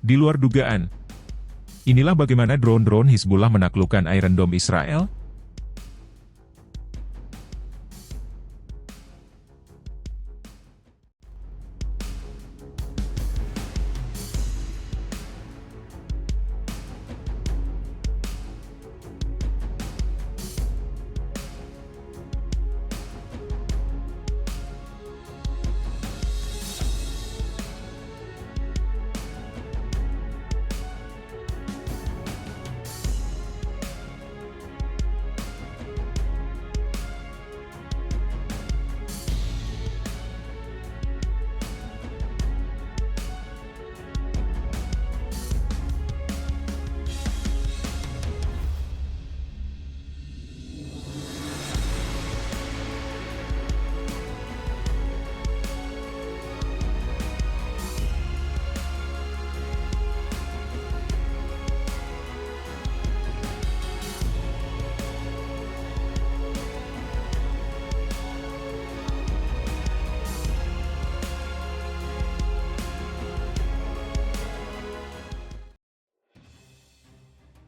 Di luar dugaan. Inilah bagaimana drone-drone Hizbullah menaklukkan Iron Dome Israel.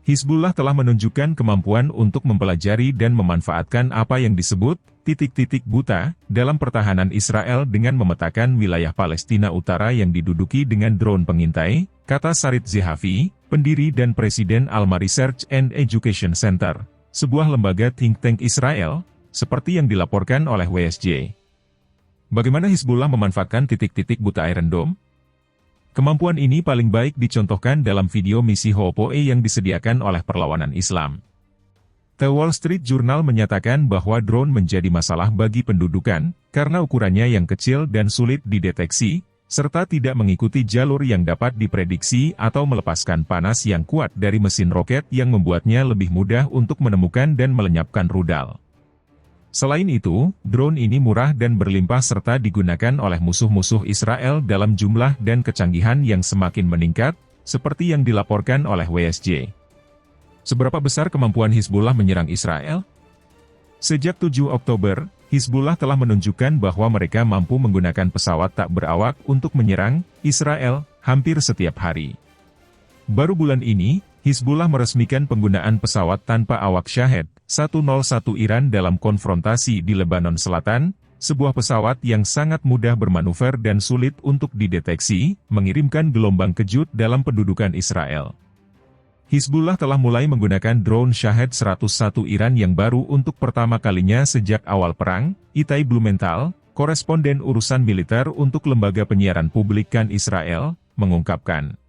Hizbullah telah menunjukkan kemampuan untuk mempelajari dan memanfaatkan apa yang disebut titik-titik buta dalam pertahanan Israel dengan memetakan wilayah Palestina Utara yang diduduki dengan drone pengintai, kata Sarit Zehavi, pendiri dan presiden Alma Research and Education Center, sebuah lembaga think tank Israel, seperti yang dilaporkan oleh WSJ. Bagaimana Hizbullah memanfaatkan titik-titik buta Iron Dome? Kemampuan ini paling baik dicontohkan dalam video misi Ho'opoe yang disediakan oleh Perlawanan Islam. The Wall Street Journal menyatakan bahwa drone menjadi masalah bagi pendudukan, karena ukurannya yang kecil dan sulit dideteksi, serta tidak mengikuti jalur yang dapat diprediksi atau melepaskan panas yang kuat dari mesin roket yang membuatnya lebih mudah untuk menemukan dan melenyapkan rudal. Selain itu, drone ini murah dan berlimpah serta digunakan oleh musuh-musuh Israel dalam jumlah dan kecanggihan yang semakin meningkat, seperti yang dilaporkan oleh WSJ. Seberapa besar kemampuan Hizbullah menyerang Israel? Sejak 7 Oktober, Hizbullah telah menunjukkan bahwa mereka mampu menggunakan pesawat tak berawak untuk menyerang Israel hampir setiap hari. Baru bulan ini, Hizbullah meresmikan penggunaan pesawat tanpa awak Shahed 101 Iran dalam konfrontasi di Lebanon Selatan, sebuah pesawat yang sangat mudah bermanuver dan sulit untuk dideteksi, mengirimkan gelombang kejut dalam pendudukan Israel. Hizbullah telah mulai menggunakan drone Shahed 101 Iran yang baru untuk pertama kalinya sejak awal perang. Itai Blumenthal, koresponden urusan militer untuk lembaga penyiaran publik KAN Israel, mengungkapkan,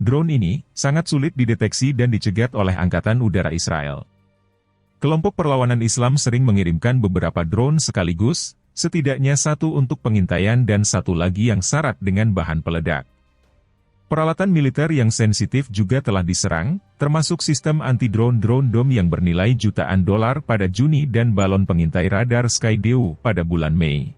drone ini sangat sulit dideteksi dan dicegat oleh Angkatan Udara Israel. Kelompok Perlawanan Islam sering mengirimkan beberapa drone sekaligus, setidaknya satu untuk pengintaian dan satu lagi yang syarat dengan bahan peledak. Peralatan militer yang sensitif juga telah diserang, termasuk sistem anti-drone Dome yang bernilai jutaan dolar pada Juni dan balon pengintai radar Skydio pada bulan Mei.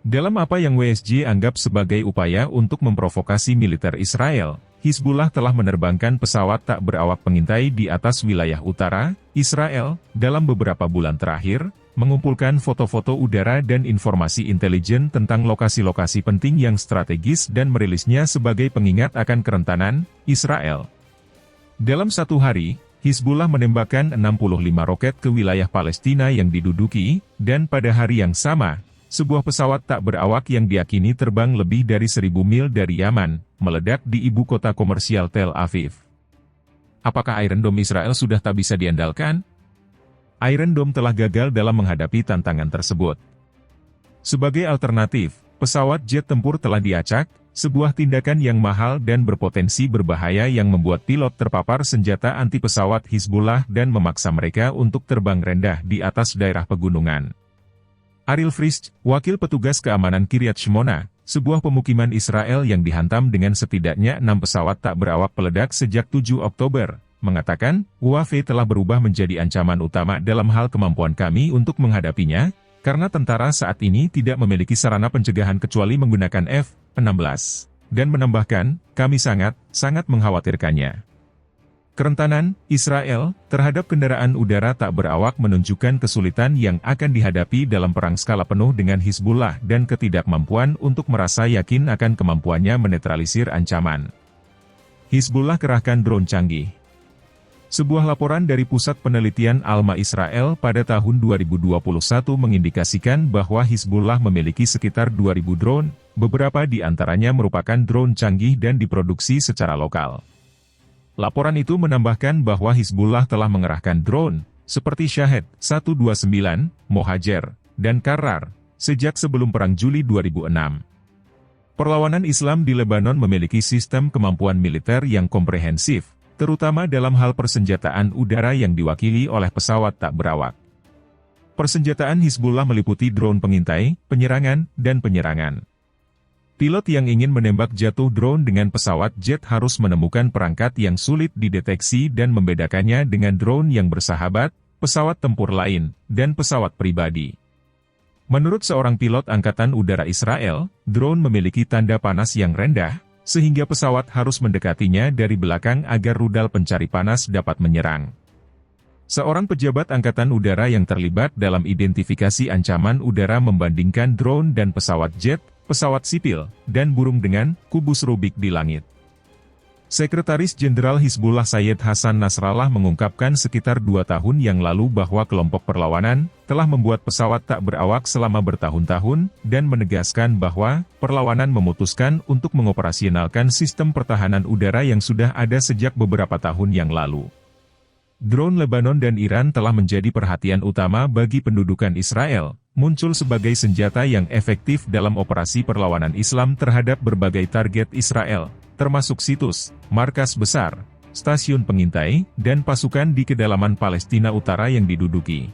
Dalam apa yang WSJ anggap sebagai upaya untuk memprovokasi militer Israel, Hizbullah telah menerbangkan pesawat tak berawak pengintai di atas wilayah utara Israel dalam beberapa bulan terakhir, mengumpulkan foto-foto udara dan informasi intelijen tentang lokasi-lokasi penting yang strategis dan merilisnya sebagai pengingat akan kerentanan Israel. Dalam satu hari, Hizbullah menembakkan 65 roket ke wilayah Palestina yang diduduki, dan pada hari yang sama, sebuah pesawat tak berawak yang diyakini terbang lebih dari 1.000 mil dari Yaman, meledak di ibu kota komersial Tel Aviv. Apakah Iron Dome Israel sudah tak bisa diandalkan? Iron Dome telah gagal dalam menghadapi tantangan tersebut. Sebagai alternatif, pesawat jet tempur telah diacak, sebuah tindakan yang mahal dan berpotensi berbahaya yang membuat pilot terpapar senjata anti pesawat Hizbullah dan memaksa mereka untuk terbang rendah di atas daerah pegunungan. Ariel Frisch, wakil petugas keamanan Kiryat Shmona, sebuah pemukiman Israel yang dihantam dengan setidaknya 6 pesawat tak berawak peledak sejak 7 Oktober, mengatakan, UAV telah berubah menjadi ancaman utama dalam hal kemampuan kami untuk menghadapinya, karena tentara saat ini tidak memiliki sarana pencegahan kecuali menggunakan F-16. Dan menambahkan, kami sangat mengkhawatirkannya. Kerentanan Israel terhadap kendaraan udara tak berawak menunjukkan kesulitan yang akan dihadapi dalam perang skala penuh dengan Hizbullah dan ketidakmampuan untuk merasa yakin akan kemampuannya menetralisir ancaman. Hizbullah kerahkan drone canggih. Sebuah laporan dari Pusat Penelitian Alma Israel pada tahun 2021 mengindikasikan bahwa Hizbullah memiliki sekitar 2.000 drone, beberapa di antaranya merupakan drone canggih dan diproduksi secara lokal. Laporan itu menambahkan bahwa Hizbullah telah mengerahkan drone, seperti Shahed 129, Mohajer, dan Karrar, sejak sebelum Perang Juli 2006. Perlawanan Islam di Lebanon memiliki sistem kemampuan militer yang komprehensif, terutama dalam hal persenjataan udara yang diwakili oleh pesawat tak berawak. Persenjataan Hizbullah meliputi drone pengintai, penyerangan, dan penyerangan. Pilot yang ingin menembak jatuh drone dengan pesawat jet harus menemukan perangkat yang sulit dideteksi dan membedakannya dengan drone yang bersahabat, pesawat tempur lain, dan pesawat pribadi. Menurut seorang pilot Angkatan Udara Israel, drone memiliki tanda panas yang rendah, sehingga pesawat harus mendekatinya dari belakang agar rudal pencari panas dapat menyerang. Seorang pejabat Angkatan Udara yang terlibat dalam identifikasi ancaman udara membandingkan drone dan pesawat jet, pesawat sipil, dan burung dengan kubus Rubik di langit. Sekretaris Jenderal Hizbullah Sayyid Hasan Nasrallah mengungkapkan sekitar 2 tahun yang lalu bahwa kelompok perlawanan telah membuat pesawat tak berawak selama bertahun-tahun, dan menegaskan bahwa perlawanan memutuskan untuk mengoperasionalkan sistem pertahanan udara yang sudah ada sejak beberapa tahun yang lalu. Drone Lebanon dan Iran telah menjadi perhatian utama bagi pendudukan Israel, muncul sebagai senjata yang efektif dalam operasi perlawanan Islam terhadap berbagai target Israel, termasuk situs, markas besar, stasiun pengintai, dan pasukan di kedalaman Palestina Utara yang diduduki.